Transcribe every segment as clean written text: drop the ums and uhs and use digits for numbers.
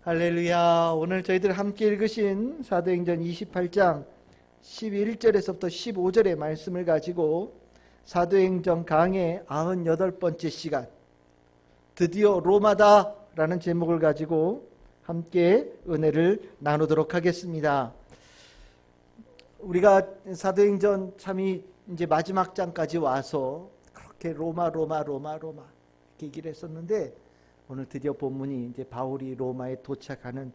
할렐루야. 오늘 저희들 함께 읽으신 사도행전 28장 11절에서부터 15절의 말씀을 가지고 사도행전 강의 98번째 시간, 드디어 로마다 라는 제목을 가지고 함께 은혜를 나누도록 하겠습니다. 우리가 사도행전 참이 이제 마지막 장까지 와서 그렇게 로마 이렇게 얘기를 했었는데, 오늘 드디어 본문이 이제 바울이 로마에 도착하는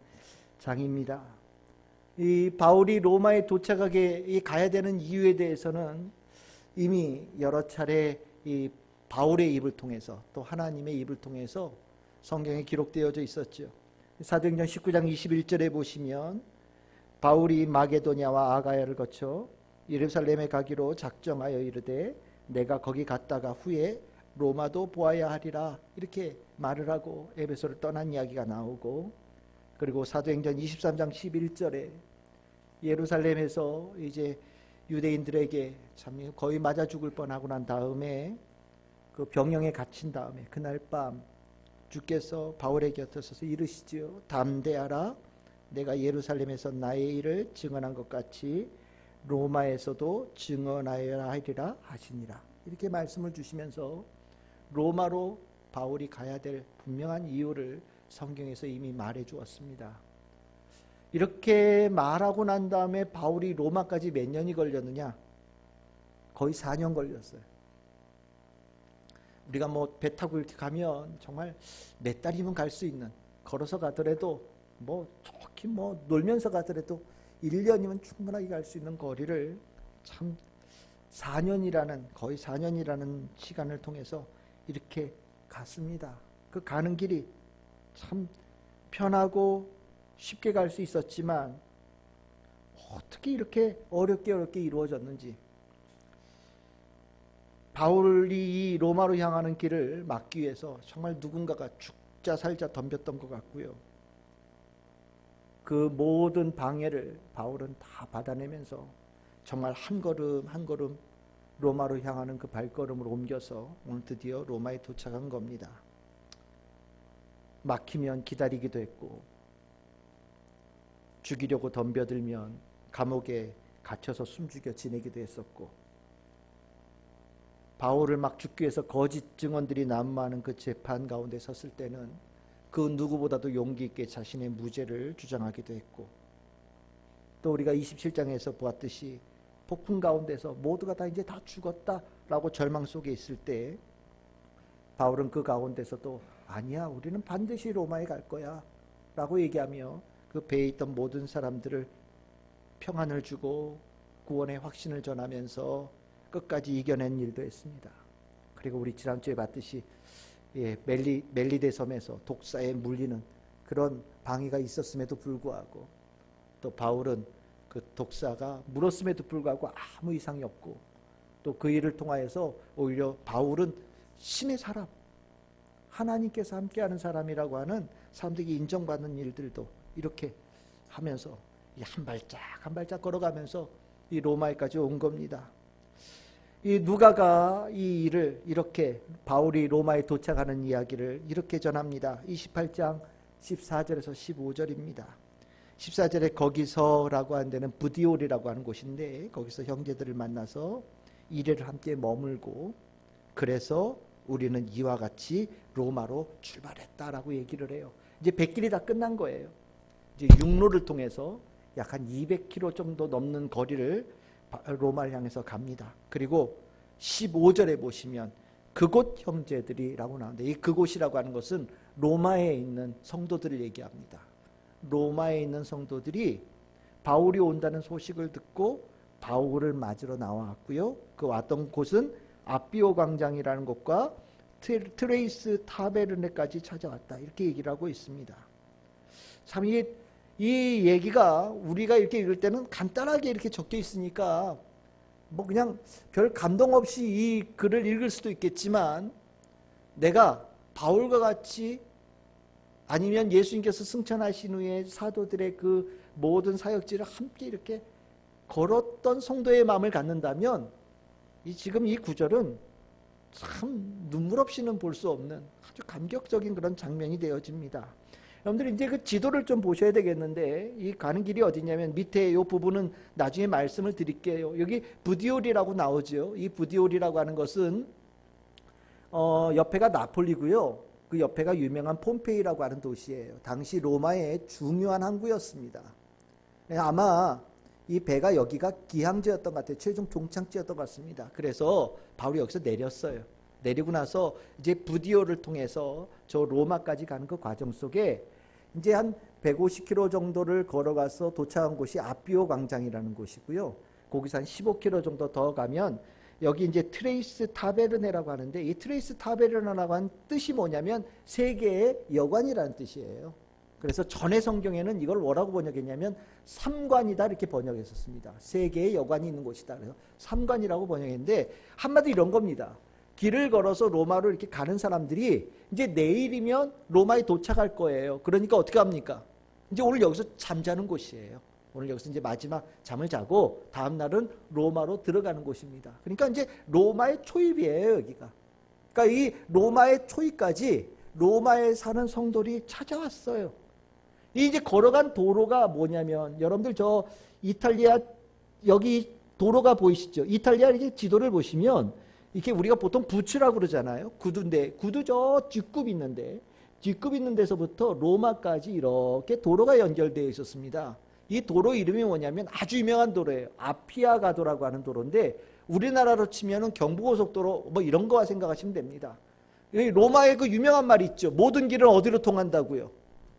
장입니다. 이 바울이 로마에 도착하게 가야 되는 이유에 대해서는 이미 여러 차례 이 바울의 입을 통해서 또 하나님의 입을 통해서 성경에 기록되어져 있었죠. 사도행전 19장 21절에 보시면 바울이 마게도냐와 아가야를 거쳐 예루살렘에 가기로 작정하여 이르되 내가 거기 갔다가 후에 로마도 보아야 하리라, 이렇게 말을 하고 에베소를 떠난 이야기가 나오고, 그리고 사도행전 23장 11절에 예루살렘에서 이제 유대인들에게 참 거의 맞아 죽을 뻔하고 난 다음에 그 병영에 갇힌 다음에 그날 밤 주께서 바울에게 곁서서 이르시지요. 담대하라, 내가 예루살렘에서 나의 일을 증언한 것 같이 로마에서도 증언하여야 하리라 하시니라, 이렇게 말씀을 주시면서 로마로 바울이 가야 될 분명한 이유를 성경에서 이미 말해 주었습니다. 이렇게 말하고 난 다음에 바울이 로마까지 몇 년이 걸렸느냐? 거의 4년 걸렸어요. 우리가 뭐 배 타고 이렇게 가면 정말 몇 달이면 갈 수 있는, 걸어서 가더라도 뭐 좋게 뭐 놀면서 가더라도 1년이면 충분하게 갈 수 있는 거리를 참 4년이라는, 거의 4년이라는 시간을 통해서 이렇게 갔습니다. 그 가는 길이 참 편하고 쉽게 갈 수 있었지만 어떻게 이렇게 어렵게 이루어졌는지, 바울이 이 로마로 향하는 길을 막기 위해서 정말 누군가가 죽자 살자 덤볐던 것 같고요. 그 모든 방해를 바울은 다 받아내면서 정말 한 걸음 한 걸음 로마로 향하는 그 발걸음을 옮겨서 오늘 드디어 로마에 도착한 겁니다. 막히면 기다리기도 했고, 죽이려고 덤벼들면 감옥에 갇혀서 숨죽여 지내기도 했었고, 바울을 막 죽기 위해서 거짓 증언들이 난무하는 그 재판 가운데 섰을 때는 그 누구보다도 용기 있게 자신의 무죄를 주장하기도 했고, 또 우리가 27장에서 보았듯이 폭풍 가운데서 모두가 다 이제 다 죽었다라고 절망 속에 있을 때 바울은 그 가운데서도 아니야, 우리는 반드시 로마에 갈 거야 라고 얘기하며 그 배에 있던 모든 사람들을 평안을 주고 구원의 확신을 전하면서 끝까지 이겨낸 일도 했습니다. 그리고 우리 지난주에 봤듯이 멜리데 섬에서 독사에 물리는 그런 방해가 있었음에도 불구하고, 또 바울은 그 독사가 물었음에도 불구하고 아무 이상이 없고, 또 그 일을 통하여서 오히려 바울은 신의 사람, 하나님께서 함께하는 사람이라고 하는 사람들이 인정받는 일들도 이렇게 하면서 한 발짝 한 발짝 걸어가면서 이 로마에까지 온 겁니다. 이 누가가 이 일을 이렇게, 바울이 로마에 도착하는 이야기를 이렇게 전합니다. 28장 14절에서 15절입니다. 14절에 거기서라고 하는 데는 부디올이라고 하는 곳인데, 거기서 형제들을 만나서 이래를 함께 머물고, 그래서 우리는 이와 같이 로마로 출발했다라고 얘기를 해요. 이제 백길이 다 끝난 거예요. 이제 육로를 통해서 약 한 200km 정도 넘는 거리를 로마를 향해서 갑니다. 그리고 15절에 보시면 그곳 형제들이라고 나오는데, 이 그곳이라고 하는 것은 로마에 있는 성도들을 얘기합니다. 로마에 있는 성도들이 바울이 온다는 소식을 듣고 바울을 맞으러 나왔고요. 그 왔던 곳은 아비오 광장이라는 곳과 트레이스 타베르네까지 찾아왔다, 이렇게 얘기를 하고 있습니다. 참 이 얘기가 우리가 이렇게 읽을 때는 간단하게 이렇게 적혀 있으니까 뭐 그냥 별 감동 없이 이 글을 읽을 수도 있겠지만, 내가 바울과 같이 아니면 예수님께서 승천하신 후에 사도들의 그 모든 사역지를 함께 이렇게 걸었던 성도의 마음을 갖는다면 지금 이 구절은 참 눈물 없이는 볼 수 없는 아주 감격적인 그런 장면이 되어집니다. 여러분들 이제 그 지도를 좀 보셔야 되겠는데, 이 가는 길이 어디냐면 밑에 이 부분은 나중에 말씀을 드릴게요. 여기 부디올이라고 나오죠. 이 부디올이라고 하는 것은 옆에가 나폴리고요. 그 옆에가 유명한 폼페이라고 하는 도시예요. 당시 로마의 중요한 항구였습니다. 아마 이 배가 여기가 기항지였던 것 같아요. 최종 종착지였던 것 같습니다. 그래서 바울이 여기서 내렸어요. 내리고 나서 이제 부디오를 통해서 저 로마까지 가는 그 과정 속에 이제 한 150km 정도를 걸어가서 도착한 곳이 아비오 광장이라는 곳이고요. 거기서 한 15km 정도 더 가면 여기 이제 트레이스 타베르네라고 하는데, 이 트레이스 타베르네라고 하는 뜻이 뭐냐면 세계의 여관이라는 뜻이에요. 그래서 전에 성경에는 이걸 뭐라고 번역했냐면 삼관이다 이렇게 번역했었습니다. 세계의 여관이 있는 곳이다. 그래서 삼관이라고 번역했는데, 한마디 이런 겁니다. 길을 걸어서 로마로 이렇게 가는 사람들이 이제 내일이면 로마에 도착할 거예요. 그러니까 어떻게 합니까? 이제 오늘 여기서 잠자는 곳이에요. 오늘 여기서 이제 마지막 잠을 자고 다음 날은 로마로 들어가는 곳입니다. 그러니까 이제 로마의 초입이에요, 여기가. 그러니까 이 로마의 초입까지 로마에 사는 성도들이 찾아왔어요. 이 이제 걸어간 도로가 뭐냐면, 여러분들 저 이탈리아 여기 도로가 보이시죠? 이탈리아 이렇게 지도를 보시면 이렇게 우리가 보통 부츠라고 그러잖아요. 구두인데, 구두 저 뒷굽 있는데, 뒷굽 있는 데서부터 로마까지 이렇게 도로가 연결되어 있었습니다. 이 도로 이름이 뭐냐면 아주 유명한 도로예요. 아피아가도라고 하는 도로인데, 우리나라로 치면은 경부고속도로 뭐 이런 거와 생각하시면 됩니다. 로마의 그 유명한 말이 있죠. 모든 길은 어디로 통한다고요?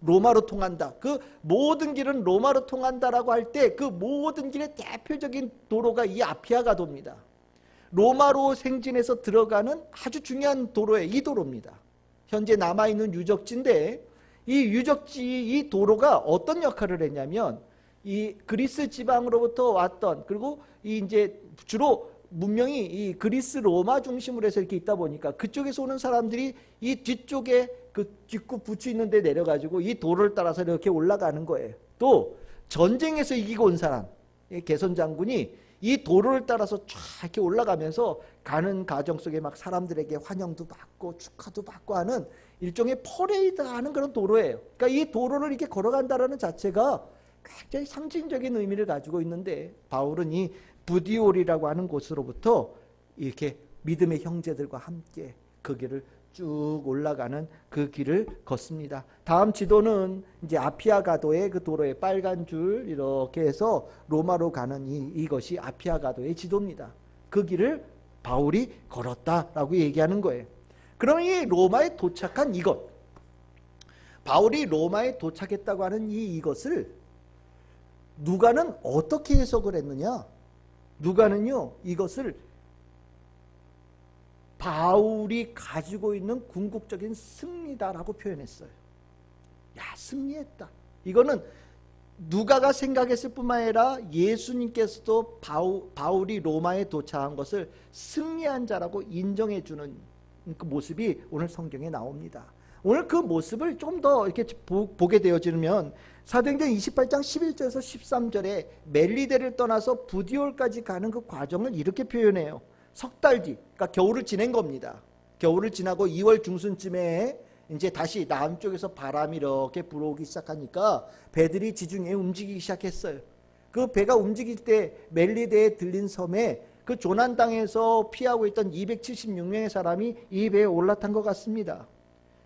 로마로 통한다. 그 모든 길은 로마로 통한다라고 할 때 그 모든 길의 대표적인 도로가 이 아피아가도입니다. 로마로 생진해서 들어가는 아주 중요한 도로에 이 도로입니다. 현재 남아있는 유적지인데, 이 유적지 이 도로가 어떤 역할을 했냐면, 이 그리스 지방으로부터 왔던, 그리고 이 이제 주로 문명이 이 그리스 로마 중심으로 해서 이렇게 있다 보니까 그쪽에서 오는 사람들이 이 뒤쪽에 그 뒷굽 부츠 있는 데 내려가지고 이 도로를 따라서 이렇게 올라가는 거예요. 또 전쟁에서 이기고 온 사람, 개선 장군이 이 도로를 따라서 쫙 이렇게 올라가면서 가는 과정 속에 막 사람들에게 환영도 받고 축하도 받고 하는 일종의 퍼레이드 하는 그런 도로예요. 그러니까 이 도로를 이렇게 걸어간다는 자체가 굉장히 상징적인 의미를 가지고 있는데, 바울은 이 부디올이라고 하는 곳으로부터 이렇게 믿음의 형제들과 함께 그 길을 쭉 올라가는 그 길을 걷습니다. 다음 지도는 이제 아피아가도의 그 도로에 빨간 줄 이렇게 해서 로마로 가는 이것이 아피아가도의 지도입니다. 그 길을 바울이 걸었다라고 얘기하는 거예요. 그러면 이 로마에 도착한 이것, 바울이 로마에 도착했다고 하는 이것을 누가는 어떻게 해석을 했느냐? 누가는요, 이것을 바울이 가지고 있는 궁극적인 승리다라고 표현했어요. 야, 승리했다. 이거는 누가가 생각했을 뿐만 아니라 예수님께서도 바울이 로마에 도착한 것을 승리한 자라고 인정해주는 그 모습이 오늘 성경에 나옵니다. 오늘 그 모습을 좀 더 이렇게 보게 되어지면 사도행전 28장 11절에서 13절에 멜리데를 떠나서 부디올까지 가는 그 과정을 이렇게 표현해요. 석 달 뒤, 그러니까 겨울을 지낸 겁니다. 겨울을 지나고 2월 중순쯤에 이제 다시 남쪽에서 바람이 이렇게 불어오기 시작하니까 배들이 지중해에 움직이기 시작했어요. 그 배가 움직일 때 멜리데에 들린 섬에 그 조난당에서 피하고 있던 276명의 사람이 이 배에 올라탄 것 같습니다.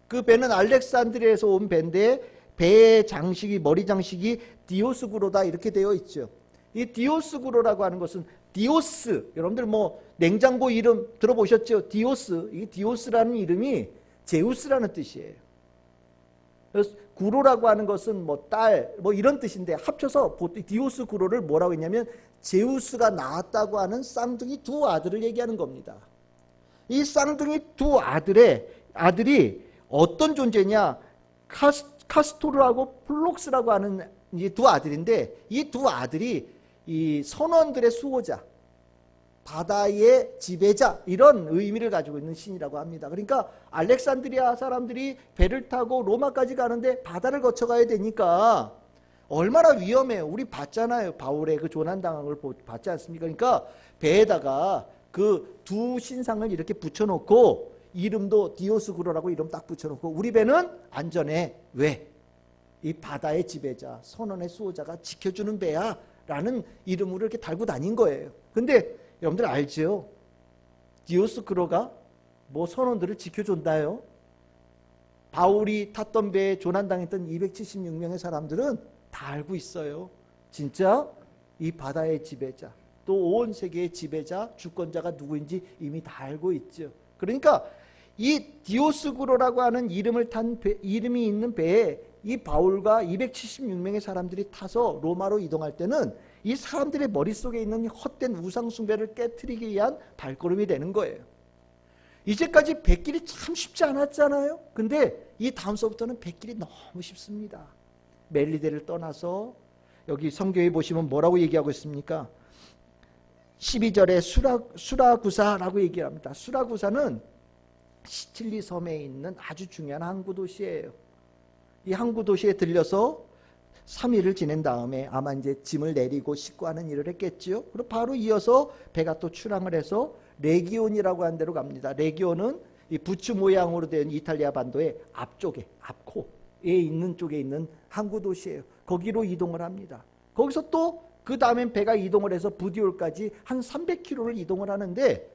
그 배는 알렉산드리아에서 온 배인데 배의 장식이, 머리 장식이 디오스구로다 이렇게 되어 있죠. 이 디오스구로라고 하는 것은 디오스, 여러분들 뭐 냉장고 이름 들어보셨죠? 디오스. 이 디오스라는 이름이 제우스라는 뜻이에요. 그래서 구로라고 하는 것은 뭐 딸, 뭐 이런 뜻인데 합쳐서 디오스 구로를 뭐라고 했냐면 제우스가 낳았다고 하는 쌍둥이 두 아들을 얘기하는 겁니다. 이 쌍둥이 두 아들이 어떤 존재냐? 카스토르하고 플록스라고 하는 이 두 아들인데, 이 두 아들이 이 선원들의 수호자, 바다의 지배자, 이런 의미를 가지고 있는 신이라고 합니다. 그러니까 알렉산드리아 사람들이 배를 타고 로마까지 가는데 바다를 거쳐가야 되니까 얼마나 위험해요. 우리 봤잖아요. 바울의 그 조난당한 걸 봤지 않습니까? 그러니까 배에다가 그 두 신상을 이렇게 붙여놓고 이름도 디오스구로라고 이름 딱 붙여놓고 우리 배는 안전해. 왜? 이 바다의 지배자, 선원의 수호자가 지켜주는 배야 라는 이름으로 이렇게 달고 다닌 거예요. 근데 여러분들 알죠? 디오스쿠로가 뭐 선원들을 지켜준다요? 바울이 탔던 배에 조난당했던 276명의 사람들은 다 알고 있어요. 진짜 이 바다의 지배자, 또 온 세계의 지배자, 주권자가 누구인지 이미 다 알고 있죠. 그러니까 이 디오스쿠로라고 하는 이름이 있는 배에 이 바울과 276명의 사람들이 타서 로마로 이동할 때는 이 사람들의 머릿속에 있는 헛된 우상숭배를 깨트리기 위한 발걸음이 되는 거예요. 이제까지 백길이 참 쉽지 않았잖아요. 근데 이 다음서부터는 백길이 너무 쉽습니다. 멜리데를 떠나서 여기 성경에 보시면 뭐라고 얘기하고 있습니까? 12절에 수라구사라고 얘기합니다. 수라구사는 시칠리 섬에 있는 아주 중요한 항구 도시예요. 이 항구 도시에 들려서 3일을 지낸 다음에 아마 이제 짐을 내리고 싣고 하는 일을 했겠지요. 그리고 바로 이어서 배가 또 출항을 해서 레기온이라고 하는 데로 갑니다. 레기온은 이 부츠 모양으로 된 이탈리아 반도의 앞쪽에, 앞코에 있는 쪽에 있는 항구 도시예요. 거기로 이동을 합니다. 거기서 또 그 다음엔 배가 이동을 해서 부디올까지 한 300km를 이동을 하는데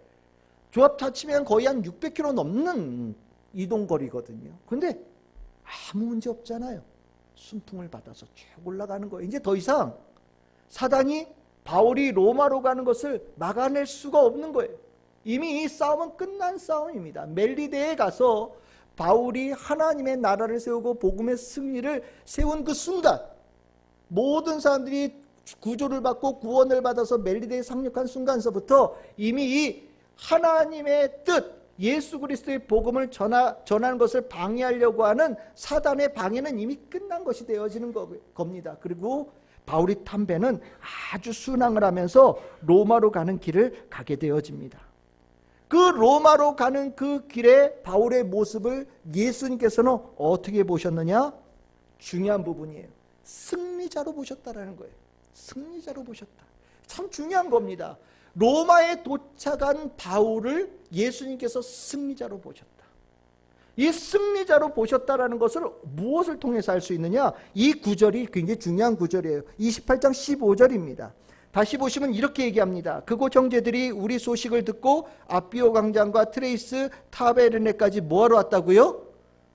조합 다 치면 거의 한 600km 넘는 이동거리거든요. 근데 아무 문제 없잖아요. 순풍을 받아서 쭉 올라가는 거예요. 이제 더 이상 사단이 바울이 로마로 가는 것을 막아낼 수가 없는 거예요. 이미 이 싸움은 끝난 싸움입니다. 멜리데에 가서 바울이 하나님의 나라를 세우고 복음의 승리를 세운 그 순간, 모든 사람들이 구조를 받고 구원을 받아서 멜리데에 상륙한 순간서부터 이미 이 하나님의 뜻, 예수 그리스도의 복음을 전하는 것을 방해하려고 하는 사단의 방해는 이미 끝난 것이 되어지는 겁니다. 그리고 바울이 탄 배는 아주 순항을 하면서 로마로 가는 길을 가게 되어집니다. 그 로마로 가는 그 길에 바울의 모습을 예수님께서는 어떻게 보셨느냐? 중요한 부분이에요. 승리자로 보셨다라는 거예요. 승리자로 보셨다. 참 중요한 겁니다. 로마에 도착한 바울을 예수님께서 승리자로 보셨다. 이 승리자로 보셨다라는 것을 무엇을 통해서 알 수 있느냐? 이 구절이 굉장히 중요한 구절이에요. 28장 15절입니다. 다시 보시면 이렇게 얘기합니다. 그곳 형제들이 우리 소식을 듣고 아비오 광장과 트레이스 타베르네까지 뭐하러 왔다고요?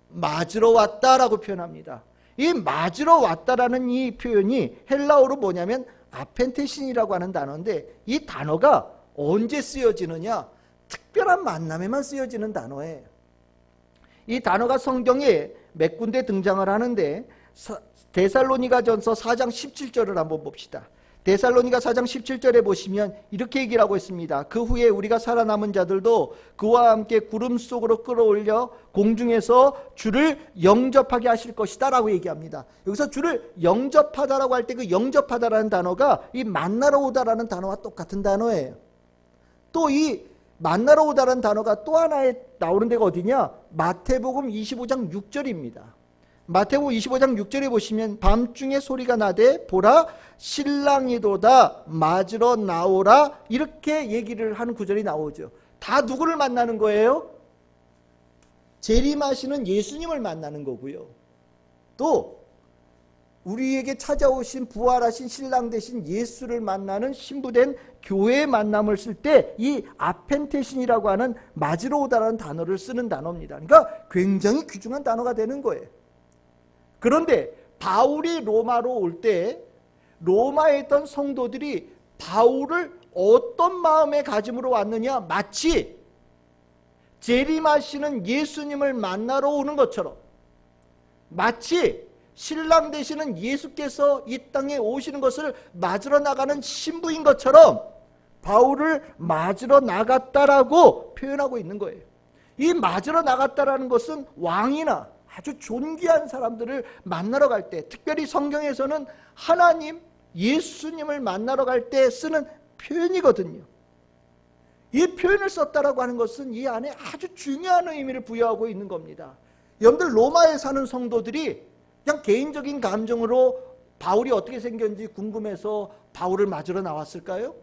맞으러 왔다라고 표현합니다. 이 맞으러 왔다라는 이 표현이 헬라어로 뭐냐면 아펜테신이라고 하는 단어인데, 이 단어가 언제 쓰여지느냐? 특별한 만남에만 쓰여지는 단어예요. 이 단어가 성경에 몇 군데 등장을 하는데, 데살로니가전서 4장 17절을 한번 봅시다. 데살로니가 4장 17절에 보시면 이렇게 얘기를 하고 있습니다. 그 후에 우리가 살아남은 자들도 그와 함께 구름 속으로 끌어올려 공중에서 주를 영접하게 하실 것이다 라고 얘기합니다. 여기서 주를 영접하다라고 할 때 그 영접하다라는 단어가 이 만나러 오다라는 단어와 똑같은 단어예요. 또 이 만나러 오다라는 단어가 또 하나에 나오는 데가 어디냐? 마태복음 25장 6절입니다. 마태복음 25장 6절에 보시면 밤중에 소리가 나되 보라 신랑이도다 맞으러 나오라, 이렇게 얘기를 하는 구절이 나오죠. 다 누구를 만나는 거예요? 재림하시는 예수님을 만나는 거고요. 또 우리에게 찾아오신 부활하신 신랑 되신 예수를 만나는 신부된 교회의 만남을 쓸 때 이 아펜테신이라고 하는 맞으러 오다라는 단어를 쓰는 단어입니다. 그러니까 굉장히 귀중한 단어가 되는 거예요. 그런데 바울이 로마로 올 때 로마에 있던 성도들이 바울을 어떤 마음의 가짐으로 왔느냐? 마치 재림하시는 예수님을 만나러 오는 것처럼, 마치 신랑 되시는 예수께서 이 땅에 오시는 것을 맞으러 나가는 신부인 것처럼 바울을 맞으러 나갔다라고 표현하고 있는 거예요. 이 맞으러 나갔다라는 것은 왕이나 아주 존귀한 사람들을 만나러 갈 때, 특별히 성경에서는 하나님, 예수님을 만나러 갈 때 쓰는 표현이거든요. 이 표현을 썼다라고 하는 것은 이 안에 아주 중요한 의미를 부여하고 있는 겁니다. 여러분들 로마에 사는 성도들이 그냥 개인적인 감정으로 바울이 어떻게 생겼는지 궁금해서 바울을 맞으러 나왔을까요?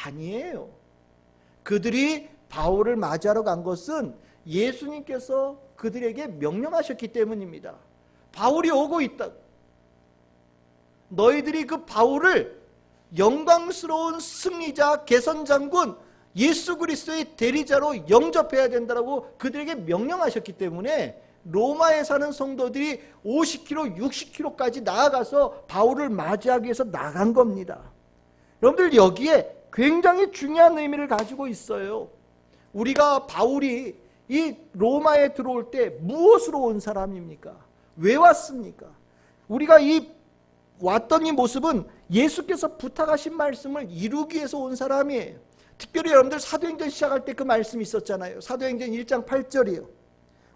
아니에요. 그들이 바울을 맞이하러 간 것은 예수님께서 그들에게 명령하셨기 때문입니다. 바울이 오고 있다. 너희들이 그 바울을 영광스러운 승리자, 개선장군, 예수 그리스도의 대리자로 영접해야 된다라고 그들에게 명령하셨기 때문에 로마에 사는 성도들이 50km, 60km까지 나아가서 바울을 맞이하기 위해서 나간 겁니다. 여러분들, 여기에 굉장히 중요한 의미를 가지고 있어요. 우리가 바울이 이 로마에 들어올 때 무엇으로 온 사람입니까? 왜 왔습니까? 우리가 이 왔던 이 모습은 예수께서 부탁하신 말씀을 이루기 위해서 온 사람이에요. 특별히 여러분들 사도행전 시작할 때 그 말씀이 있었잖아요. 사도행전 1장 8절이요.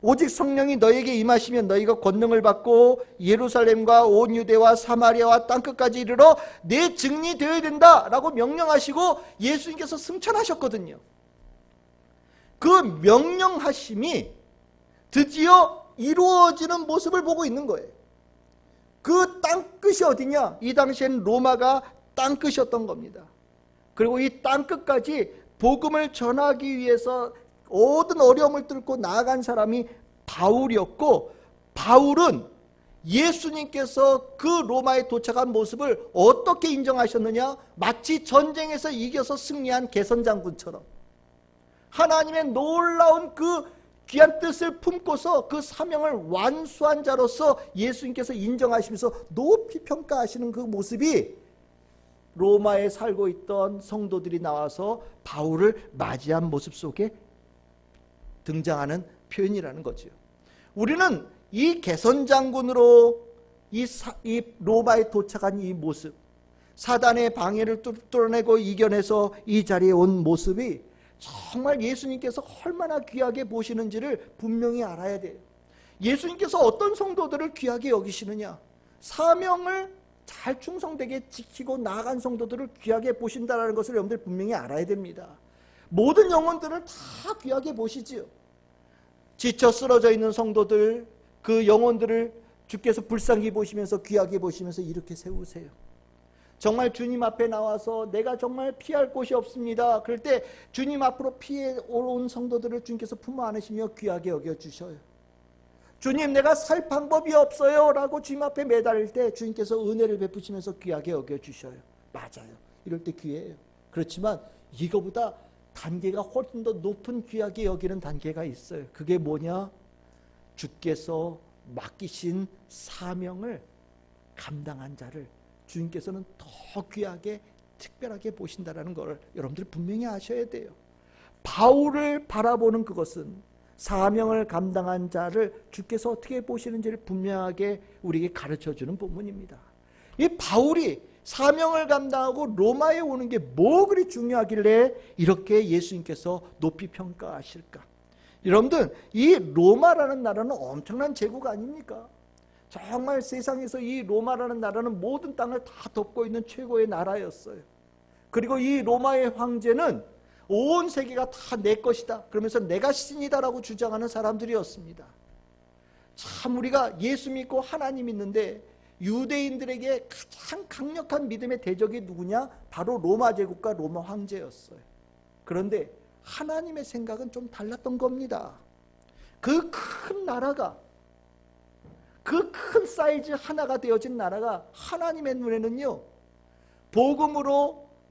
오직 성령이 너희에게 임하시면 너희가 권능을 받고 예루살렘과 온 유대와 사마리아와 땅끝까지 이르러 내 증인이 되어야 된다라고 명령하시고 예수님께서 승천하셨거든요. 그 명령하심이 드디어 이루어지는 모습을 보고 있는 거예요. 그 땅끝이 어디냐? 이 당시에는 로마가 땅끝이었던 겁니다. 그리고 이 땅끝까지 복음을 전하기 위해서 모든 어려움을 뚫고 나아간 사람이 바울이었고, 바울은 예수님께서 그 로마에 도착한 모습을 어떻게 인정하셨느냐? 마치 전쟁에서 이겨서 승리한 개선장군처럼 하나님의 놀라운 그 귀한 뜻을 품고서 그 사명을 완수한 자로서 예수님께서 인정하시면서 높이 평가하시는 그 모습이 로마에 살고 있던 성도들이 나와서 바울을 맞이한 모습 속에 등장하는 표현이라는 거죠. 우리는 이 개선장군으로 이 로마에 도착한 이 모습, 사단의 방해를 뚫어내고 이겨내서 이 자리에 온 모습이 정말 예수님께서 얼마나 귀하게 보시는지를 분명히 알아야 돼요. 예수님께서 어떤 성도들을 귀하게 여기시느냐? 사명을 잘 충성되게 지키고 나아간 성도들을 귀하게 보신다는 것을 여러분들 분명히 알아야 됩니다. 모든 영혼들을 다 귀하게 보시지요. 지쳐 쓰러져 있는 성도들, 그 영혼들을 주께서 불쌍히 보시면서 귀하게 보시면서 이렇게 세우세요. 정말 주님 앞에 나와서 내가 정말 피할 곳이 없습니다. 그럴 때 주님 앞으로 피해 온 성도들을 주님께서 품어 안으시며 귀하게 여겨주셔요. 주님, 내가 살 방법이 없어요 라고 주님 앞에 매달릴 때 주님께서 은혜를 베푸시면서 귀하게 여겨주셔요. 맞아요. 이럴 때 귀해요. 그렇지만 이거보다 단계가 훨씬 더 높은 귀하게 여기는 단계가 있어요. 그게 뭐냐? 주께서 맡기신 사명을 감당한 자를 주님께서는 더 귀하게 특별하게 보신다는 걸 여러분들 분명히 아셔야 돼요. 바울을 바라보는 그것은 사명을 감당한 자를 주께서 어떻게 보시는지를 분명하게 우리에게 가르쳐주는 본문입니다. 이 바울이 사명을 감당하고 로마에 오는 게 뭐 그리 중요하길래 이렇게 예수님께서 높이 평가하실까? 여러분들, 이 로마라는 나라는 엄청난 제국 아닙니까? 정말 세상에서 이 로마라는 나라는 모든 땅을 다 덮고 있는 최고의 나라였어요. 그리고 이 로마의 황제는 온 세계가 다 내 것이다 그러면서 내가 신이다라고 주장하는 사람들이었습니다. 참 우리가 예수 믿고 하나님 믿는데 유대인들에게 가장 강력한 믿음의 대적이 누구냐? 바로 로마 제국과 로마 황제였어요. 그런데 하나님의 생각은 좀 달랐던 겁니다. 그 큰 나라가, 그 큰 사이즈 하나가 되어진 나라가 하나님의 눈에는요,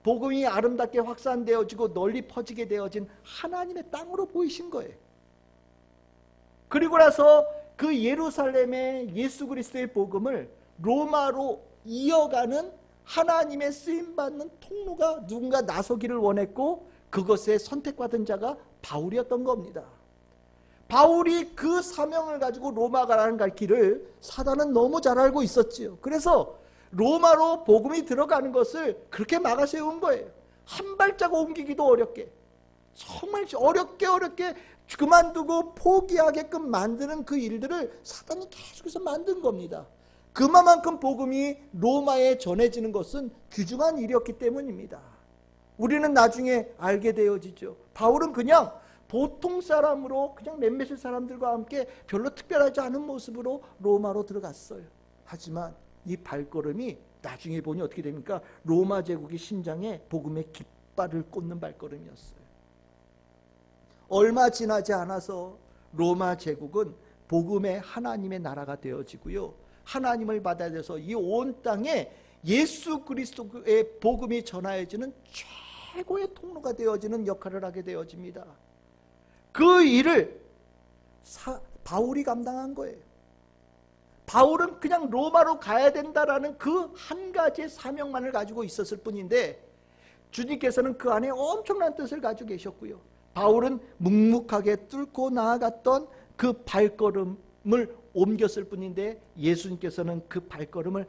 복음이 아름답게 확산되어지고 널리 퍼지게 되어진 하나님의 땅으로 보이신 거예요. 그리고 나서 그 예루살렘의 예수 그리스도의 복음을 로마로 이어가는 하나님의 쓰임받는 통로가 누군가 나서기를 원했고, 그것에 선택받은 자가 바울이었던 겁니다. 바울이 그 사명을 가지고 로마 가라는 길을 사단은 너무 잘 알고 있었지요. 그래서 로마로 복음이 들어가는 것을 그렇게 막아 세운 거예요. 한 발자국 옮기기도 어렵게, 정말 어렵게 그만두고 포기하게끔 만드는 그 일들을 사단이 계속해서 만든 겁니다. 그만큼 복음이 로마에 전해지는 것은 귀중한 일이었기 때문입니다. 우리는 나중에 알게 되어지죠. 바울은 그냥 보통 사람으로 그냥 몇몇의 사람들과 함께 별로 특별하지 않은 모습으로 로마로 들어갔어요. 하지만 이 발걸음이 나중에 보니 어떻게 됩니까? 로마 제국의 심장에 복음의 깃발을 꽂는 발걸음이었어요. 얼마 지나지 않아서 로마 제국은 복음의 하나님의 나라가 되어지고요, 하나님을 받아들여서 이 온 땅에 예수 그리스도의 복음이 전하여지는 최고의 통로가 되어지는 역할을 하게 되어집니다. 그 일을 바울이 감당한 거예요. 바울은 그냥 로마로 가야 된다라는 그 한 가지의 사명만을 가지고 있었을 뿐인데 주님께서는 그 안에 엄청난 뜻을 가지고 계셨고요. 바울은 묵묵하게 뚫고 나아갔던 그 발걸음을 옮겼을 뿐인데 예수님께서는 그 발걸음을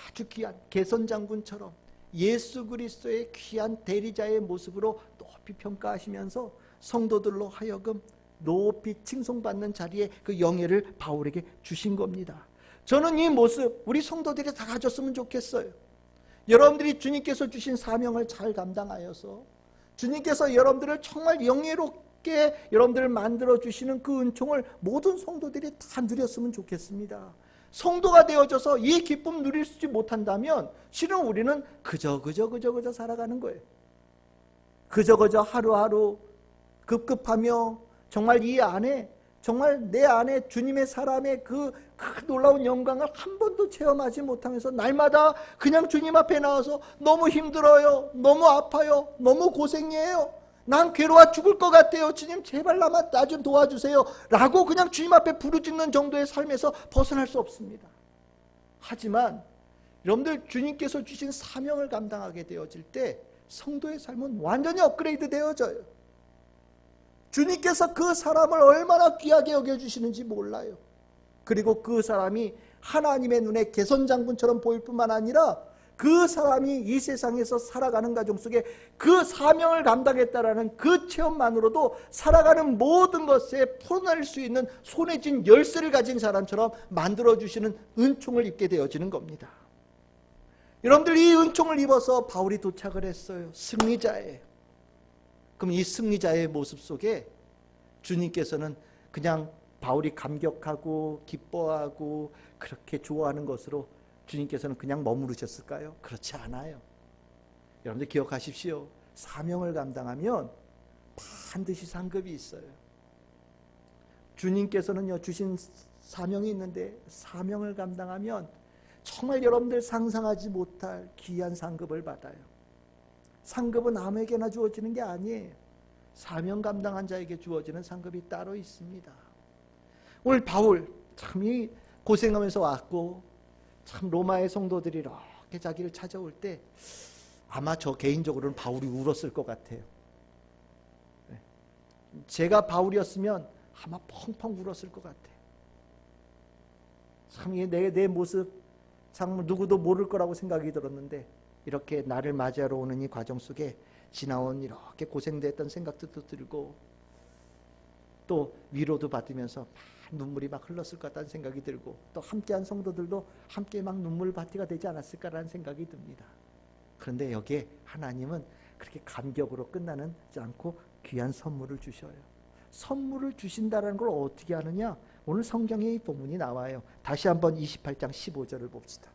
아주 귀한 개선장군처럼 예수 그리스도의 귀한 대리자의 모습으로 높이 평가하시면서 성도들로 하여금 높이 칭송받는 자리에 그 영예를 바울에게 주신 겁니다. 저는 이 모습 우리 성도들이 다 가졌으면 좋겠어요. 여러분들이 주님께서 주신 사명을 잘 감당하여서 주님께서 여러분들을 정말 영예롭게 여러분들을 만들어 주시는 그 은총을 모든 성도들이 다 누렸으면 좋겠습니다. 성도가 되어져서 이 기쁨 누릴 수 못한다면 실은 우리는 그저 살아가는 거예요. 그저 하루하루 급급하며 정말 이 안에 정말 내 안에 주님의 사람의 그 놀라운 영광을 한 번도 체험하지 못하면서 날마다 그냥 주님 앞에 나와서 너무 힘들어요, 너무 아파요, 너무 고생이에요, 난 괴로워 죽을 것 같아요, 주님 제발 나 좀 도와주세요 라고 그냥 주님 앞에 부르짖는 정도의 삶에서 벗어날 수 없습니다. 하지만 여러분들 주님께서 주신 사명을 감당하게 되어질 때 성도의 삶은 완전히 업그레이드 되어져요. 주님께서 그 사람을 얼마나 귀하게 여겨주시는지 몰라요. 그리고 그 사람이 하나님의 눈에 개선장군처럼 보일 뿐만 아니라 그 사람이 이 세상에서 살아가는 가정 속에 그 사명을 감당했다라는 그 체험만으로도 살아가는 모든 것에 풀어낼 수 있는 손에 쥔 열쇠를 가진 사람처럼 만들어주시는 은총을 입게 되어지는 겁니다. 여러분들 이 은총을 입어서 바울이 도착을 했어요. 승리자예요. 그럼 이 승리자의 모습 속에 주님께서는 그냥 바울이 감격하고 기뻐하고 그렇게 좋아하는 것으로 주님께서는 그냥 머무르셨을까요? 그렇지 않아요. 여러분들 기억하십시오. 사명을 감당하면 반드시 상급이 있어요. 주님께서는요 주신 사명이 있는데 사명을 감당하면 정말 여러분들 상상하지 못할 귀한 상급을 받아요. 상급은 아무에게나 주어지는 게 아니에요. 사명 감당한 자에게 주어지는 상급이 따로 있습니다. 오늘 바울 참 이 고생하면서 왔고 참 로마의 성도들이 이렇게 자기를 찾아올 때 아마 저 개인적으로는 바울이 울었을 것 같아요. 제가 바울이었으면 아마 펑펑 울었을 것 같아요. 참 내 모습 참 누구도 모를 거라고 생각이 들었는데 이렇게 나를 맞이하러 오는 이 과정 속에 지나온 이렇게 고생됐던 생각도 들고 또 위로도 받으면서 눈물이 막 흘렀을 것 같다는 생각이 들고 또 함께한 성도들도 함께 막 눈물 바티가 되지 않았을까라는 생각이 듭니다. 그런데 여기에 하나님은 그렇게 감격으로 끝나지 않고 귀한 선물을 주셔요. 선물을 주신다는 걸 어떻게 하느냐? 오늘 성경에 이 본문이 나와요. 다시 한번 28장 15절을 봅시다.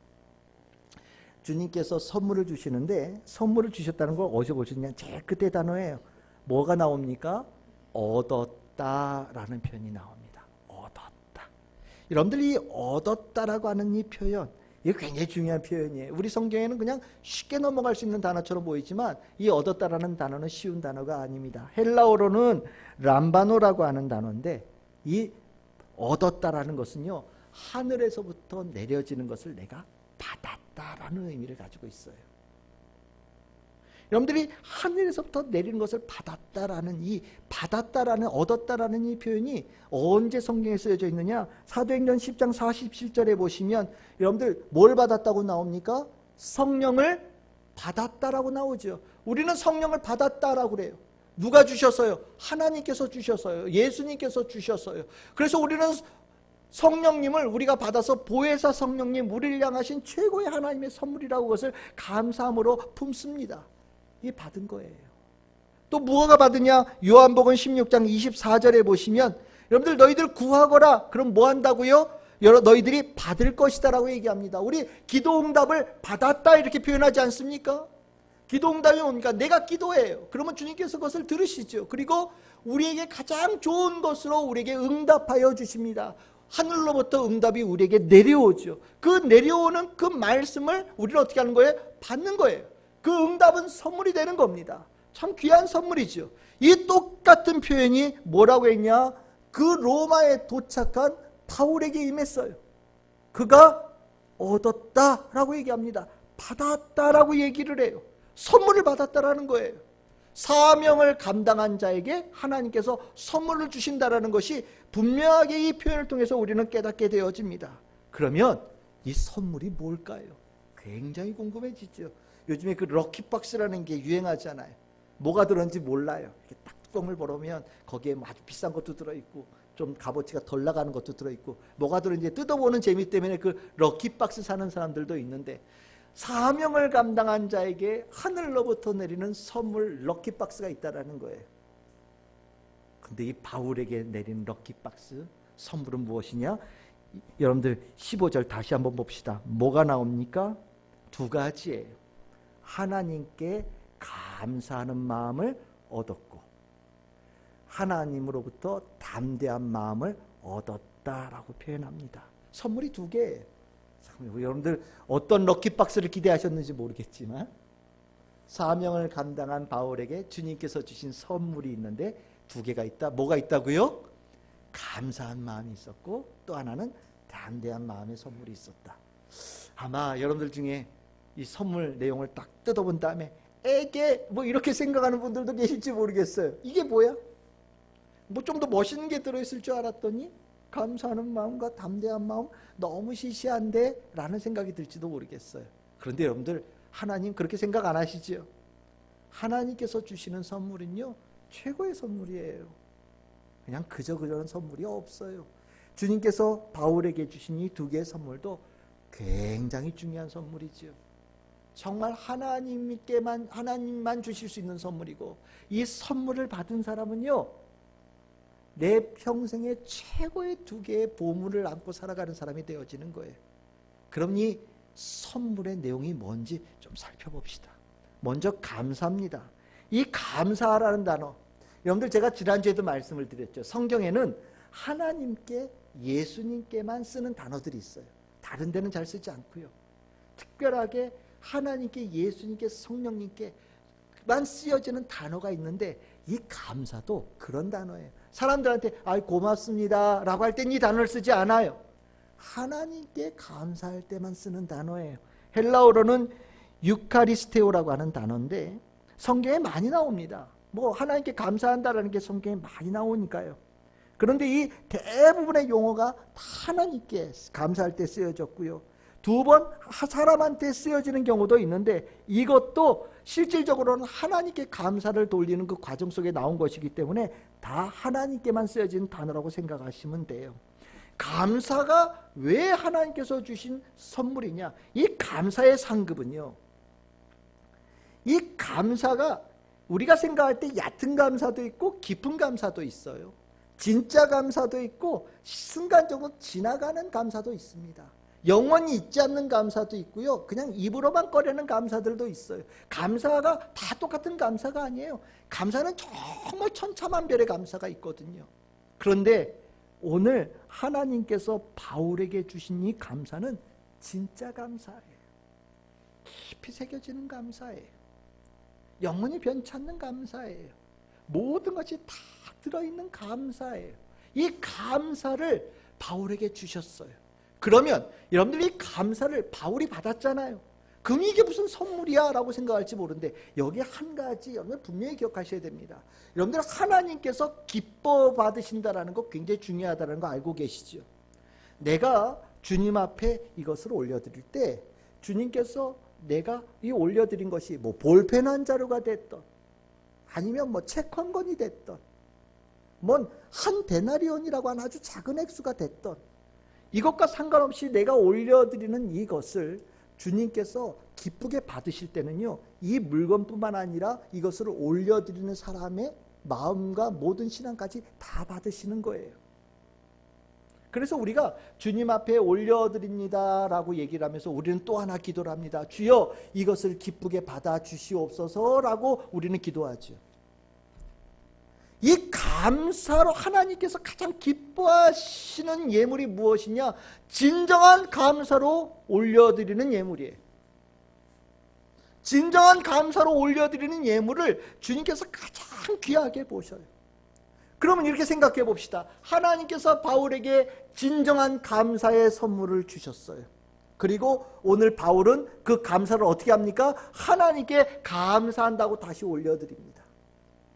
주님께서 선물을 주시는데 선물을 주셨다는 걸 어디서 볼 수 있냐? 제일 끝에 단어예요. 뭐가 나옵니까? 얻었다라는 표현이 나옵니다. 얻었다. 여러분들이 얻었다라고 하는 이 표현, 이게 굉장히 중요한 표현이에요. 우리 성경에는 그냥 쉽게 넘어갈 수 있는 단어처럼 보이지만 이 얻었다라는 단어는 쉬운 단어가 아닙니다. 헬라어로는 람바노라고 하는 단어인데 이 얻었다라는 것은요 하늘에서부터 내려지는 것을 내가 받았다라는 의미를 가지고 있어요. 여러분들이 하늘에서부터 내리는 것을 받았다라는 이 받았다라는 얻었다라는 이 표현이 언제 성경에 쓰여져 있느냐? 사도행전 10장 47절에 보시면 여러분들 뭘 받았다고 나옵니까? 성령을 받았다라고 나오죠. 우리는 성령을 받았다라고 그래요. 누가 주셨어요? 하나님께서 주셨어요. 예수님께서 주셨어요. 그래서 우리는 성령님을 우리가 받아서 보혜사 성령님 우리를 향하신 최고의 하나님의 선물이라고 그것을 감사함으로 품습니다. 이게 받은 거예요. 또 무엇가 받으냐? 요한복음 16장 24절에 보시면 여러분들 너희들 구하거라. 그럼 뭐 한다고요? 너희들이 받을 것이다 라고 얘기합니다. 우리 기도응답을 받았다 이렇게 표현하지 않습니까? 기도응답이 뭡니까? 내가 기도해요. 그러면 주님께서 그것을 들으시죠. 그리고 우리에게 가장 좋은 것으로 우리에게 응답하여 주십니다. 하늘로부터 응답이 우리에게 내려오죠. 그 내려오는 그 말씀을 우리는 어떻게 하는 거예요? 받는 거예요. 그 응답은 선물이 되는 겁니다. 참 귀한 선물이죠. 이 똑같은 표현이 뭐라고 했냐? 그 로마에 도착한 바울에게 임했어요. 그가 얻었다라고 얘기합니다. 받았다라고 얘기를 해요. 선물을 받았다라는 거예요. 사명을 감당한 자에게 하나님께서 선물을 주신다라는 것이 분명하게 이 표현을 통해서 우리는 깨닫게 되어집니다. 그러면 이 선물이 뭘까요? 굉장히 궁금해지죠. 요즘에 그 럭키박스라는 게 유행하잖아요. 뭐가 들었는지 몰라요. 이렇게 딱 뚜껑을 벌으면 거기에 아주 비싼 것도 들어있고 좀 값어치가 덜 나가는 것도 들어있고 뭐가 들었는지 뜯어보는 재미 때문에 그 럭키박스 사는 사람들도 있는데, 사명을 감당한 자에게 하늘로부터 내리는 선물 럭키박스가 있다라는 거예요. 근데 이 바울에게 내리는 럭키박스 선물은 무엇이냐? 여러분들 15절 다시 한번 봅시다. 뭐가 나옵니까? 두 가지예요. 하나님께 감사하는 마음을 얻었고 하나님으로부터 담대한 마음을 얻었다라고 표현합니다. 선물이 두 개예요. 여러분들 어떤 럭키박스를 기대하셨는지 모르겠지만 사명을 감당한 바울에게 주님께서 주신 선물이 있는데 두 개가 있다. 뭐가 있다고요? 감사한 마음이 있었고 또 하나는 담대한 마음의 선물이 있었다. 아마 여러분들 중에 이 선물 내용을 딱 뜯어본 다음에 에게 뭐 이렇게 생각하는 분들도 계실지 모르겠어요. 이게 뭐야? 뭐 좀 더 멋있는 게 들어있을 줄 알았더니 감사하는 마음과 담대한 마음, 너무 시시한데 라는 생각이 들지도 모르겠어요. 그런데 여러분들 하나님 그렇게 생각 안 하시죠? 하나님께서 주시는 선물은요 최고의 선물이에요. 그냥 그저그저는 선물이 없어요. 주님께서 바울에게 주신 이 두 개의 선물도 굉장히 중요한 선물이죠. 정말 하나님만 주실 수 있는 선물이고, 이 선물을 받은 사람은요 내 평생의 최고의 두 개의 보물을 안고 살아가는 사람이 되어지는 거예요. 그럼 이 선물의 내용이 뭔지 좀 살펴봅시다. 먼저 감사합니다. 이 감사라는 단어, 여러분들 제가 지난주에도 말씀을 드렸죠. 성경에는 하나님께 예수님께만 쓰는 단어들이 있어요. 다른 데는 잘 쓰지 않고요. 특별하게 하나님께 예수님께 성령님께만 쓰여지는 단어가 있는데 이 감사도 그런 단어예요. 사람들한테 고맙습니다 라고 할 땐 이 단어를 쓰지 않아요. 하나님께 감사할 때만 쓰는 단어예요. 헬라어로는 유카리스테오라고 하는 단어인데 성경에 많이 나옵니다. 뭐 하나님께 감사한다라는 게 성경에 많이 나오니까요. 그런데 이 대부분의 용어가 다 하나님께 감사할 때 쓰여졌고요. 두 번 사람한테 쓰여지는 경우도 있는데 이것도 실질적으로는 하나님께 감사를 돌리는 그 과정 속에 나온 것이기 때문에 다 하나님께만 쓰여진 단어라고 생각하시면 돼요. 감사가 왜 하나님께서 주신 선물이냐? 이 감사의 상급은요, 이 감사가 우리가 생각할 때 얕은 감사도 있고 깊은 감사도 있어요. 진짜 감사도 있고 순간적으로 지나가는 감사도 있습니다. 영원히 잊지 않는 감사도 있고요. 그냥 입으로만 꺼내는 감사들도 있어요. 감사가 다 똑같은 감사가 아니에요. 감사는 정말 천차만별의 감사가 있거든요. 그런데 오늘 하나님께서 바울에게 주신 이 감사는 진짜 감사예요. 깊이 새겨지는 감사예요. 영원히 변치 않는 감사예요. 모든 것이 다 들어있는 감사예요. 이 감사를 바울에게 주셨어요. 그러면 여러분들이 이 감사를 바울이 받았잖아요. 그럼 이게 무슨 선물이야 라고 생각할지 모르는데 여기 한 가지 여러분 분명히 기억하셔야 됩니다. 여러분들 하나님께서 기뻐 받으신다라는 거 굉장히 중요하다는 거 알고 계시죠? 내가 주님 앞에 이것을 올려드릴 때 주님께서 내가 이 올려드린 것이 뭐 볼펜 한 자루가 됐던 아니면 뭐 책 한 권이 됐던 뭔 한 데나리온이라고 하는 아주 작은 액수가 됐던 이것과 상관없이 내가 올려드리는 이것을 주님께서 기쁘게 받으실 때는요, 이 물건뿐만 아니라 이것을 올려드리는 사람의 마음과 모든 신앙까지 다 받으시는 거예요. 그래서 우리가 주님 앞에 올려드립니다 라고 얘기를 하면서 우리는 또 하나 기도를 합니다. 주여 이것을 기쁘게 받아 주시옵소서 라고 우리는 기도하죠. 이 감사로 하나님께서 가장 기뻐하시는 예물이 무엇이냐? 진정한 감사로 올려드리는 예물이에요. 진정한 감사로 올려드리는 예물을 주님께서 가장 귀하게 보셔요. 그러면 이렇게 생각해 봅시다. 하나님께서 바울에게 진정한 감사의 선물을 주셨어요. 그리고 오늘 바울은 그 감사를 어떻게 합니까? 하나님께 감사한다고 다시 올려드립니다.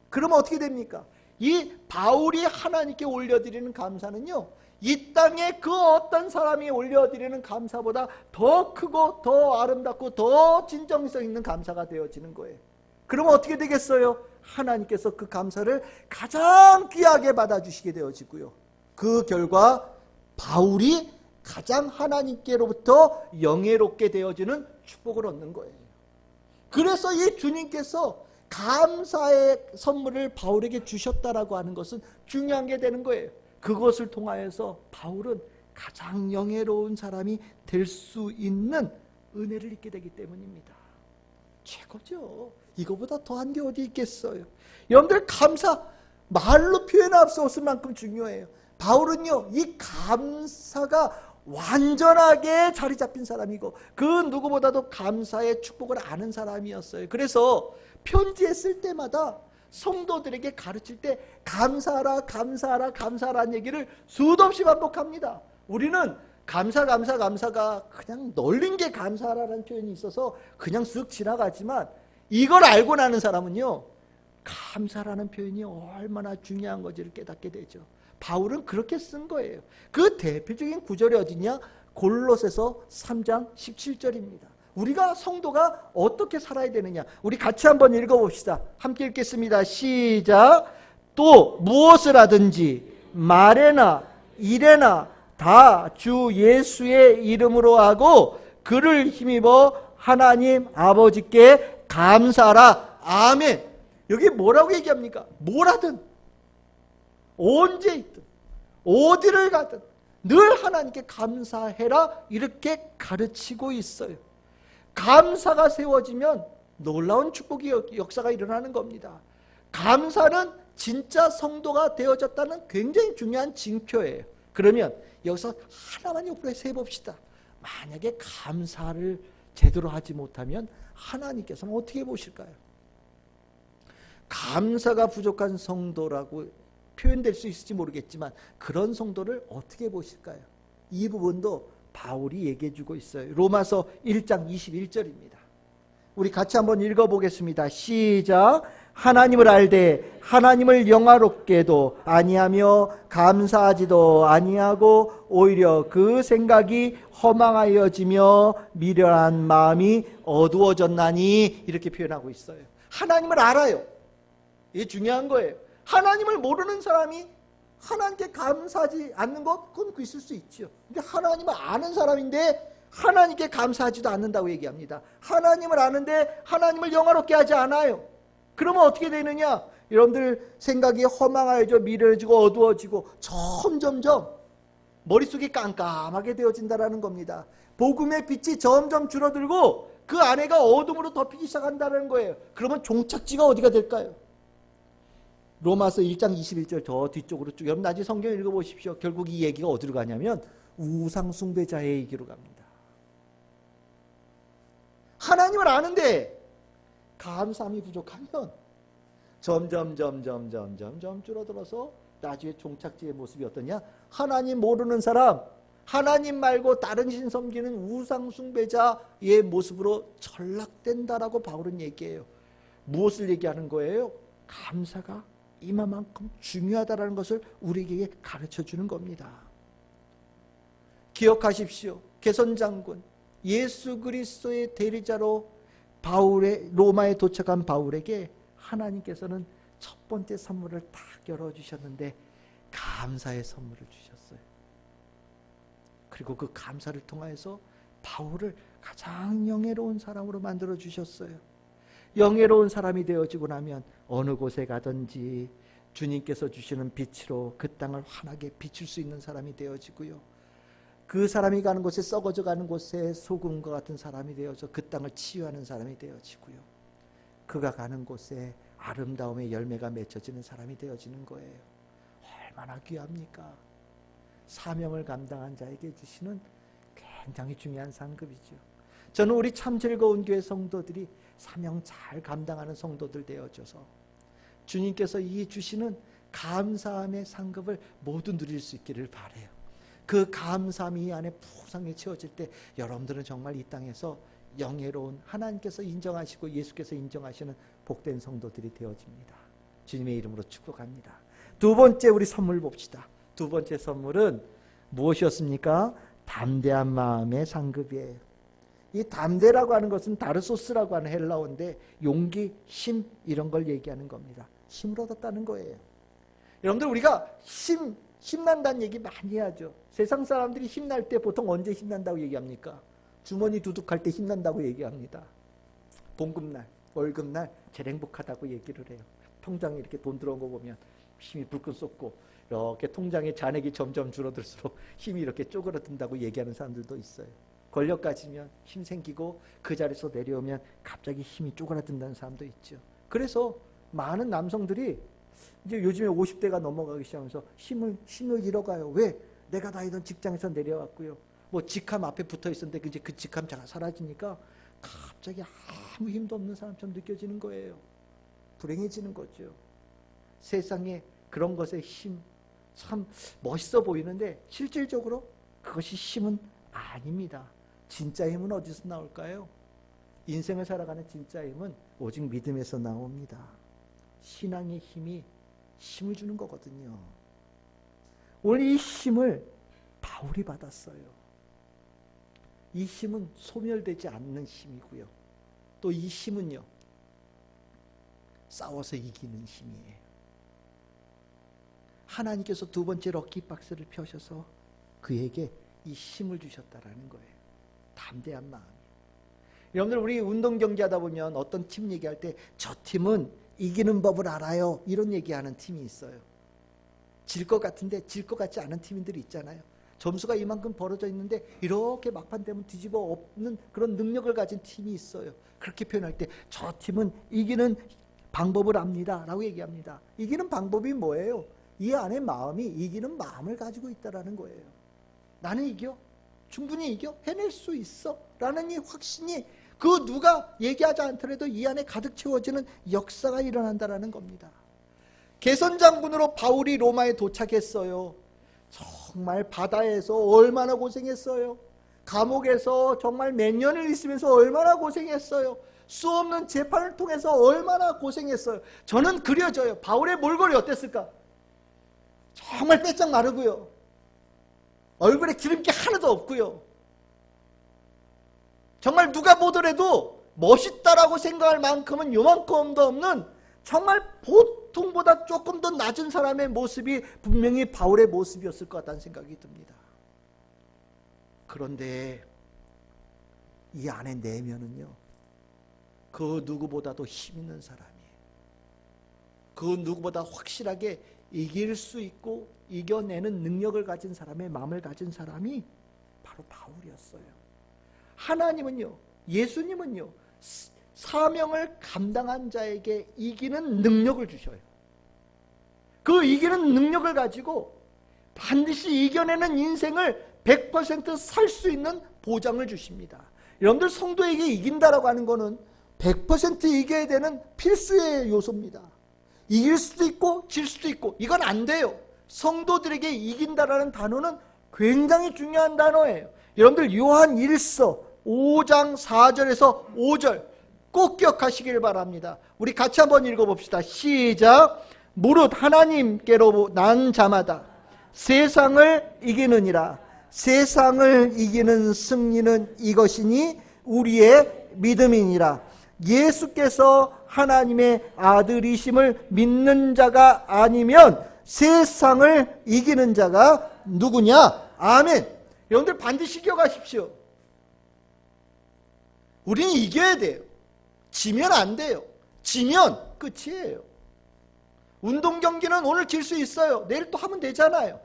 그러면 어떻게 됩니까? 이 바울이 하나님께 올려드리는 감사는요, 이 땅에 그 어떤 사람이 올려드리는 감사보다 더 크고 더 아름답고 더 진정성 있는 감사가 되어지는 거예요. 그러면 어떻게 되겠어요? 하나님께서 그 감사를 가장 귀하게 받아주시게 되어지고요, 그 결과 바울이 가장 하나님께로부터 영예롭게 되어지는 축복을 얻는 거예요. 그래서 이 주님께서 감사의 선물을 바울에게 주셨다라고 하는 것은 중요한 게 되는 거예요. 그것을 통하여서 바울은 가장 영예로운 사람이 될 수 있는 은혜를 입게 되기 때문입니다. 최고죠. 이거보다 더한 게 어디 있겠어요. 여러분들, 감사 말로 표현할 수 없을 만큼 중요해요. 바울은요, 이 감사가 완전하게 자리 잡힌 사람이고 그 누구보다도 감사의 축복을 아는 사람이었어요. 그래서 편지에 쓸 때마다 성도들에게 가르칠 때 감사하라, 감사하라, 감사하라는 얘기를 수도 없이 반복합니다. 우리는 감사가 그냥 널린 게 감사하라는 표현이 있어서 그냥 쓱 지나가지만, 이걸 알고 나는 사람은요, 감사라는 표현이 얼마나 중요한 건지를 깨닫게 되죠. 바울은 그렇게 쓴 거예요. 그 대표적인 구절이 어디냐? 골로새서 3장 17절입니다. 우리가 성도가 어떻게 살아야 되느냐, 우리 같이 한번 읽어봅시다. 함께 읽겠습니다. 시작. 또 무엇을 하든지 말에나 일에나 다 주 예수의 이름으로 하고 그를 힘입어 하나님 아버지께 감사하라. 아멘. 여기 뭐라고 얘기합니까? 뭐라든, 언제 있든, 어디를 가든 늘 하나님께 감사해라, 이렇게 가르치고 있어요. 감사가 세워지면 놀라운 축복의 역사가 일어나는 겁니다. 감사는 진짜 성도가 되어졌다는 굉장히 중요한 징표예요. 그러면 여기서 하나만 옆으로 세봅시다. 만약에 감사를 제대로 하지 못하면 하나님께서는 어떻게 보실까요? 감사가 부족한 성도라고 표현될 수 있을지 모르겠지만 그런 성도를 어떻게 보실까요? 이 부분도 바울이 얘기해주고 있어요. 로마서 1장 21절입니다. 우리 같이 한번 읽어보겠습니다. 시작. 하나님을 알되 하나님을 영화롭게도 아니하며 감사하지도 아니하고 오히려 그 생각이 허망하여지며 미련한 마음이 어두워졌나니, 이렇게 표현하고 있어요. 하나님을 알아요. 이게 중요한 거예요. 하나님을 모르는 사람이 하나님께 감사하지 않는 것, 그건 있을 수 있죠. 근데 하나님을 아는 사람인데 하나님께 감사하지도 않는다고 얘기합니다. 하나님을 아는데 하나님을 영화롭게 하지 않아요. 그러면 어떻게 되느냐? 여러분들, 생각이 허망해져 미련해지고 어두워지고 점점점 머릿속이 깜깜하게 되어진다는 겁니다. 복음의 빛이 점점 줄어들고 그 안에가 어둠으로 덮이기 시작한다는 거예요. 그러면 종착지가 어디가 될까요? 로마서 1장 21절 저 뒤쪽으로 쭉, 여러분 나중에 성경 읽어보십시오. 결국 이 얘기가 어디로 가냐면 우상 숭배자의 얘기로 갑니다. 하나님을 아는데 감사함이 부족하면 점점 줄어들어서 나중에 종착지의 모습이 어떠냐? 하나님 모르는 사람, 하나님 말고 다른 신 섬기는 우상 숭배자의 모습으로 전락된다라고 바울은 얘기해요. 무엇을 얘기하는 거예요? 감사가 이만큼 중요하다는 것을 우리에게 가르쳐주는 겁니다. 기억하십시오. 개선장군, 예수 그리스도의 대리자로 로마에 도착한 바울에게 하나님께서는 첫 번째 선물을 딱 열어주셨는데 감사의 선물을 주셨어요. 그리고 그 감사를 통해서 바울을 가장 영예로운 사람으로 만들어 주셨어요. 영예로운 사람이 되어지고 나면 어느 곳에 가든지 주님께서 주시는 빛으로 그 땅을 환하게 비출 수 있는 사람이 되어지고요. 그 사람이 가는 곳에, 썩어져 가는 곳에 소금과 같은 사람이 되어서 그 땅을 치유하는 사람이 되어지고요. 그가 가는 곳에 아름다움의 열매가 맺혀지는 사람이 되어지는 거예요. 얼마나 귀합니까? 사명을 감당한 자에게 주시는 굉장히 중요한 상급이죠. 저는 우리 참 즐거운 교회 성도들이 사명 잘 감당하는 성도들 되어줘서 주님께서 이 주시는 감사함의 상급을 모두 누릴 수 있기를 바라요. 그 감사함이 이 안에 푸성히 채워질 때 여러분들은 정말 이 땅에서 영예로운 하나님께서 인정하시고 예수께서 인정하시는 복된 성도들이 되어집니다. 주님의 이름으로 축복합니다. 두 번째 우리 선물 봅시다. 두 번째 선물은 무엇이었습니까? 담대한 마음의 상급이에요. 이 담대라고 하는 것은 다르소스라고 하는 헬라어인데 용기, 힘 이런 걸 얘기하는 겁니다. 힘을 얻었다는 거예요. 여러분들 우리가 힘난다는 얘기 많이 하죠. 세상 사람들이 힘날 때 보통 언제 힘난다고 얘기합니까? 주머니 두둑할 때 힘난다고 얘기합니다. 봉급날, 월급날 제일 행복하다고 얘기를 해요. 통장에 이렇게 돈 들어온 거 보면 힘이 불끈 쏟고 이렇게 통장에 잔액이 점점 줄어들수록 힘이 이렇게 쪼그라든다고 얘기하는 사람들도 있어요. 권력 가지면 힘 생기고 그 자리에서 내려오면 갑자기 힘이 쪼그라든다는 사람도 있죠. 그래서 많은 남성들이 이제 요즘에 50대가 넘어가기 시작하면서 힘을 잃어가요. 왜? 내가 다니던 직장에서 내려왔고요. 뭐 직함 앞에 붙어 있었는데 이제 그 직함 잘 사라지니까 갑자기 아무 힘도 없는 사람처럼 느껴지는 거예요. 불행해지는 거죠. 세상에 그런 것의 힘 참 멋있어 보이는데 실질적으로 그것이 힘은 아닙니다. 진짜 힘은 어디서 나올까요? 인생을 살아가는 진짜 힘은 오직 믿음에서 나옵니다. 신앙의 힘을 주는 거거든요. 오늘 이 힘을 바울이 받았어요. 이 힘은 소멸되지 않는 힘이고요. 또 이 힘은요, 싸워서 이기는 힘이에요. 하나님께서 두 번째 럭키박스를 펴셔서 그에게 이 힘을 주셨다라는 거예요. 담대한 마음. 여러분들 우리 운동 경기하다 보면 어떤 팀 얘기할 때 저 팀은 이기는 법을 알아요. 이런 얘기하는 팀이 있어요. 질 것 같은데 질 것 같지 않은 팀들이 있잖아요. 점수가 이만큼 벌어져 있는데 이렇게 막판 되면 뒤집어 엎는 그런 능력을 가진 팀이 있어요. 그렇게 표현할 때 저 팀은 이기는 방법을 압니다 라고 얘기합니다. 이기는 방법이 뭐예요? 이 안에 마음이 이기는 마음을 가지고 있다라는 거예요. 나는 이겨? 충분히 이겨? 해낼 수 있어? 라는 이 확신이 그 누가 얘기하지 않더라도 이 안에 가득 채워지는 역사가 일어난다라는 겁니다. 개선장군으로 바울이 로마에 도착했어요. 정말 바다에서 얼마나 고생했어요. 감옥에서 정말 몇 년을 있으면서 얼마나 고생했어요. 수없는 재판을 통해서 얼마나 고생했어요. 저는 그려져요. 바울의 몰골이 어땠을까? 정말 빼짝 마르고요. 얼굴에 기름기 하나도 없고요. 정말 누가 보더라도 멋있다라고 생각할 만큼은 요만큼도 없는 정말 보통보다 조금 더 낮은 사람의 모습이 분명히 바울의 모습이었을 것 같다는 생각이 듭니다. 그런데 이 안에 내면은요, 그 누구보다도 힘 있는 사람이에요. 그 누구보다 확실하게 이길 수 있고 이겨내는 능력을 가진 사람의 마음을 가진 사람이 바로 바울이었어요. 하나님은요, 예수님은요, 사명을 감당한 자에게 이기는 능력을 주셔요. 그 이기는 능력을 가지고 반드시 이겨내는 인생을 100% 살 수 있는 보장을 주십니다. 여러분들 성도에게 이긴다라고 하는 것은 100% 이겨야 되는 필수의 요소입니다. 이길 수도 있고 질 수도 있고 이건 안 돼요. 성도들에게 이긴다라는 단어는 굉장히 중요한 단어예요. 여러분들 요한 1서 5장 4절에서 5절 꼭 기억하시길 바랍니다. 우리 같이 한번 읽어봅시다. 시작. 무릇 하나님께로 난 자마다 세상을 이기느니라. 세상을 이기는 승리는 이것이니 우리의 믿음이니라. 예수께서 하나님의 아들이심을 믿는 자가 아니면 세상을 이기는 자가 누구냐? 아멘. 여러분들 반드시 기억하십시오. 우리는 이겨야 돼요. 지면 안 돼요. 지면 끝이에요. 운동 경기는 오늘 질 수 있어요. 내일 또 하면 되잖아요.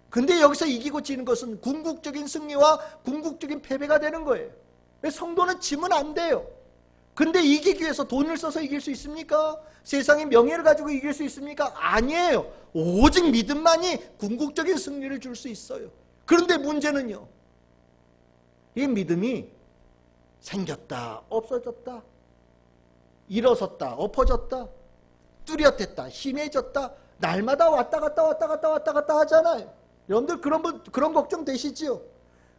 근데 여기서 이기고 지는 것은 궁극적인 승리와 궁극적인 패배가 되는 거예요. 성도는 지면 안 돼요. 근데 이기기 위해서 돈을 써서 이길 수 있습니까? 세상의 명예를 가지고 이길 수 있습니까? 아니에요. 오직 믿음만이 궁극적인 승리를 줄 수 있어요. 그런데 문제는요, 이 믿음이 생겼다, 없어졌다, 일어섰다, 엎어졌다, 뚜렷했다, 심해졌다, 날마다 왔다 갔다 하잖아요. 여러분들 그런 걱정 되시지요?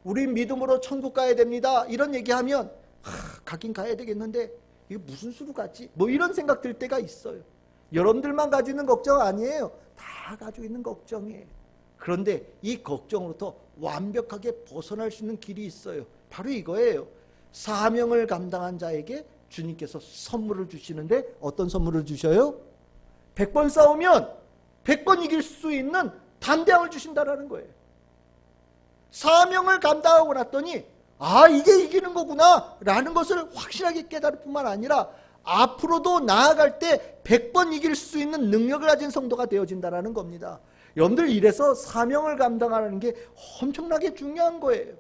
우리 믿음으로 천국 가야 됩니다, 이런 얘기하면 가긴 가야 되겠는데 이게 무슨 수로 가지? 뭐 이런 생각 들 때가 있어요. 여러분들만 가지고 있는 걱정 아니에요. 다 가지고 있는 걱정이에요. 그런데 이 걱정으로부터 완벽하게 벗어날 수 있는 길이 있어요. 바로 이거예요. 사명을 감당한 자에게 주님께서 선물을 주시는데 어떤 선물을 주셔요? 100번 싸우면 100번 이길 수 있는 담대함을 주신다라는 거예요. 사명을 감당하고 났더니 이게 이기는 거구나 라는 것을 확실하게 깨달을 뿐만 아니라 앞으로도 나아갈 때 100번 이길 수 있는 능력을 가진 성도가 되어진다는 겁니다. 여러분들, 이래서 사명을 감당하는 게 엄청나게 중요한 거예요.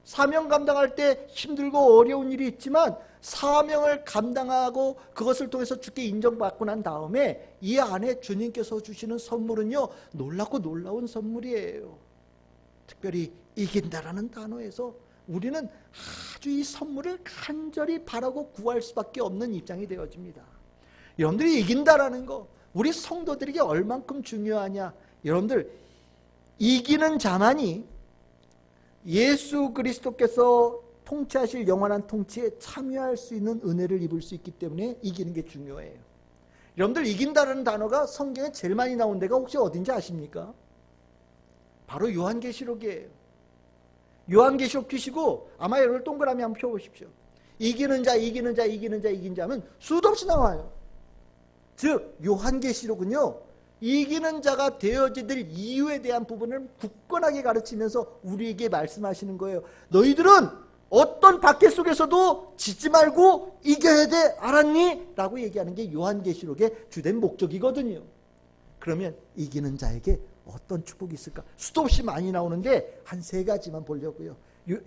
사명 감당할 때 힘들고 어려운 일이 있지만 사명을 감당하고 그것을 통해서 주께 인정받고 난 다음에 이 안에 주님께서 주시는 선물은요, 놀랍고 놀라운 선물이에요. 특별히 이긴다라는 단어에서 우리는 아주 이 선물을 간절히 바라고 구할 수밖에 없는 입장이 되어집니다. 여러분들이 이긴다라는 거, 우리 성도들에게 얼만큼 중요하냐? 여러분들, 이기는 자만이 예수 그리스도께서 통치하실 영원한 통치에 참여할 수 있는 은혜를 입을 수 있기 때문에 이기는 게 중요해요. 여러분들, 이긴다라는 단어가 성경에 제일 많이 나온 데가 혹시 어딘지 아십니까? 바로 요한계시록이에요. 요한계시록 피시고 아마 여러분 동그라미 한번 펴보십시오. 이기는 자, 이기는 자, 이기는 자, 이긴 자면 수도 없이 나와요. 즉 요한계시록은요, 이기는 자가 되어지들 이유에 대한 부분을 굳건하게 가르치면서 우리에게 말씀하시는 거예요. 너희들은 어떤 박해 속에서도 지지 말고 이겨야 돼, 알았니? 라고 얘기하는 게 요한계시록의 주된 목적이거든요. 그러면 이기는 자에게 어떤 축복이 있을까? 수도 없이 많이 나오는데 한 3가지만 보려고요.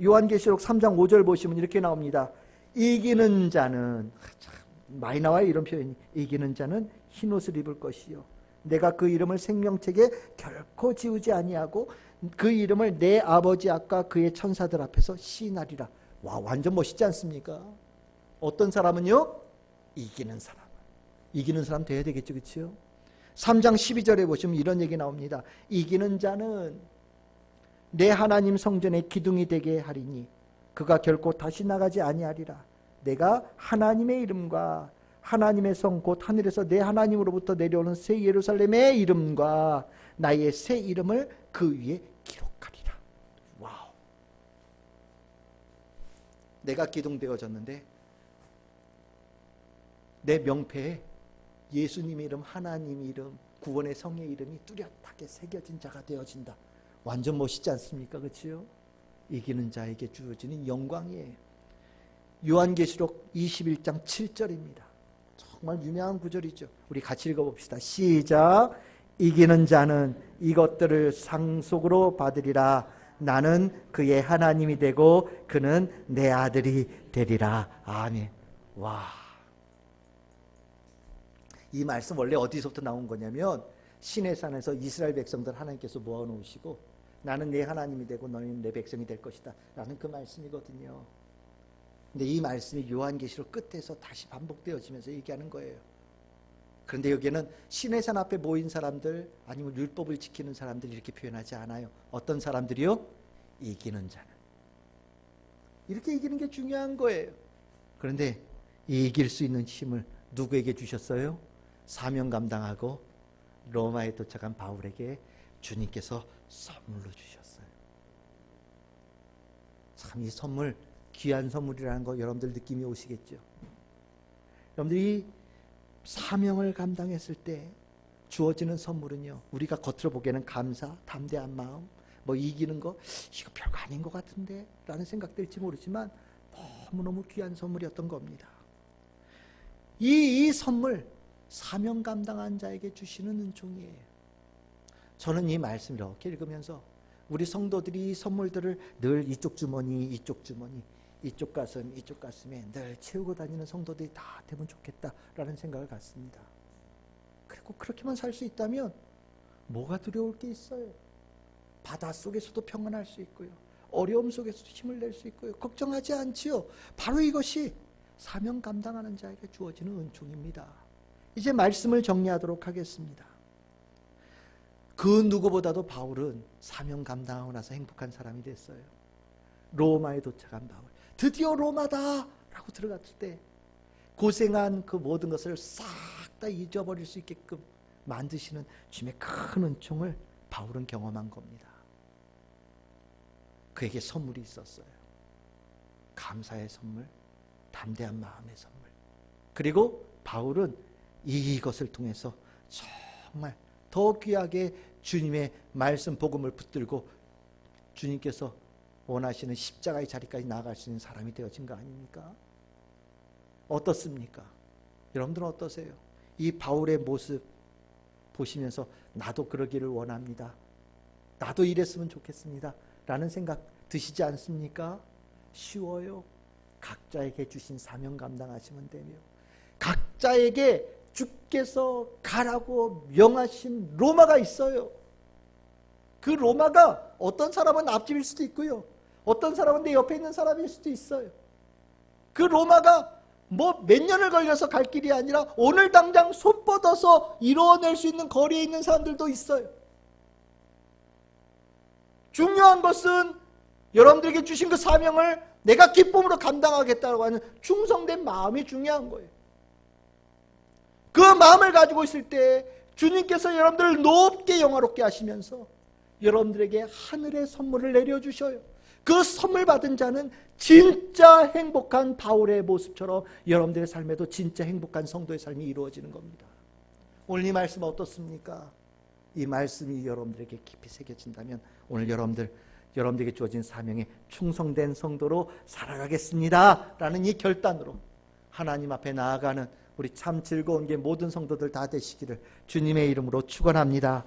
요한계시록 3장 5절 보시면 이렇게 나옵니다. 이기는 자는, 참 많이 나와요, 이런 표현이. 이기는 자는 흰옷을 입을 것이요, 내가 그 이름을 생명책에 결코 지우지 아니하고 그 이름을 내 아버지 앞과 그의 천사들 앞에서 시인하리라. 와, 완전 멋있지 않습니까? 어떤 사람은요? 이기는 사람. 이기는 사람 돼야 되겠죠, 그렇죠? 3장 12절에 보시면 이런 얘기 나옵니다. 이기는 자는 내 하나님 성전의 기둥이 되게 하리니 그가 결코 다시 나가지 아니하리라. 내가 하나님의 이름과 하나님의 성 곧 하늘에서 내 하나님으로부터 내려오는 새 예루살렘의 이름과 나의 새 이름을 그 위에 기록하리라. 와우. 내가 기둥되어졌는데 내 명패에 예수님의 이름, 하나님의 이름, 구원의 성의 이름이 뚜렷하게 새겨진 자가 되어진다. 완전 멋있지 않습니까? 그렇죠? 이기는 자에게 주어지는 영광이에요. 요한계시록 21장 7절입니다. 정말 유명한 구절이죠. 우리 같이 읽어봅시다. 시작. 이기는 자는 이것들을 상속으로 받으리라. 나는 그의 하나님이 되고 그는 내 아들이 되리라. 아멘. 와. 이 말씀 원래 어디서부터 나온 거냐면 시내산에서 이스라엘 백성들 하나님께서 모아놓으시고 나는 내 하나님이 되고 너희는 내 백성이 될 것이다 라는 그 말씀이거든요. 근데 이 말씀이 요한계시록 끝에서 다시 반복되어지면서 얘기하는 거예요. 그런데 여기에는 시내산 앞에 모인 사람들 아니면 율법을 지키는 사람들 이렇게 표현하지 않아요. 어떤 사람들이요? 이기는 자는. 이렇게 이기는 게 중요한 거예요. 그런데 이길 수 있는 힘을 누구에게 주셨어요? 사명 감당하고 로마에 도착한 바울에게 주님께서 선물로 주셨어요. 참 이 선물, 귀한 선물이라는 거 여러분들 느낌이 오시겠죠? 여러분들이 사명을 감당했을 때 주어지는 선물은요, 우리가 겉으로 보기에는 감사, 담대한 마음, 뭐 이기는 거 이거 별거 아닌 것 같은데 라는 생각 들지 모르지만 너무너무 귀한 선물이었던 겁니다. 이 선물, 사명 감당한 자에게 주시는 은총이에요. 저는 이 말씀 이렇게 읽으면서 우리 성도들이 이 선물들을 늘 이쪽 주머니 이쪽 주머니 이쪽 가슴 이쪽 가슴에 늘 채우고 다니는 성도들이 다 되면 좋겠다라는 생각을 갖습니다. 그리고 그렇게만 살 수 있다면 뭐가 두려울 게 있어요? 바다 속에서도 평안할 수 있고요, 어려움 속에서도 힘을 낼 수 있고요, 걱정하지 않지요. 바로 이것이 사명 감당하는 자에게 주어지는 은총입니다. 이제 말씀을 정리하도록 하겠습니다. 그 누구보다도 바울은 사명 감당하고 나서 행복한 사람이 됐어요. 로마에 도착한 바울, 드디어 로마다 라고 들어갔을 때 고생한 그 모든 것을 싹 다 잊어버릴 수 있게끔 만드시는 주님의 큰 은총을 바울은 경험한 겁니다. 그에게 선물이 있었어요. 감사의 선물, 담대한 마음의 선물. 그리고 바울은 이것을 통해서 정말 더 귀하게 주님의 말씀 복음을 붙들고 주님께서 원하시는 십자가의 자리까지 나아갈 수 있는 사람이 되어진 거 아닙니까? 어떻습니까? 여러분들은 어떠세요? 이 바울의 모습 보시면서 나도 그러기를 원합니다, 나도 이랬으면 좋겠습니다 라는 생각 드시지 않습니까? 쉬워요. 각자에게 주신 사명 감당하시면 되며, 각자에게 주께서 가라고 명하신 로마가 있어요. 그 로마가 어떤 사람은 앞집일 수도 있고요, 어떤 사람은 내 옆에 있는 사람일 수도 있어요. 그 로마가 뭐 몇 년을 걸려서 갈 길이 아니라 오늘 당장 손 뻗어서 이뤄낼 수 있는 거리에 있는 사람들도 있어요. 중요한 것은 여러분들에게 주신 그 사명을 내가 기쁨으로 감당하겠다고 하는 충성된 마음이 중요한 거예요. 그 마음을 가지고 있을 때 주님께서 여러분들을 높게 영화롭게 하시면서 여러분들에게 하늘의 선물을 내려주셔요. 그 선물 받은 자는 진짜 행복한 바울의 모습처럼 여러분들의 삶에도 진짜 행복한 성도의 삶이 이루어지는 겁니다. 오늘 이 말씀 어떻습니까? 이 말씀이 여러분들에게 깊이 새겨진다면 오늘 여러분들에게 주어진 사명에 충성된 성도로 살아가겠습니다 라는 이 결단으로 하나님 앞에 나아가는 우리 참 즐거운 게 모든 성도들 다 되시기를 주님의 이름으로 축원합니다.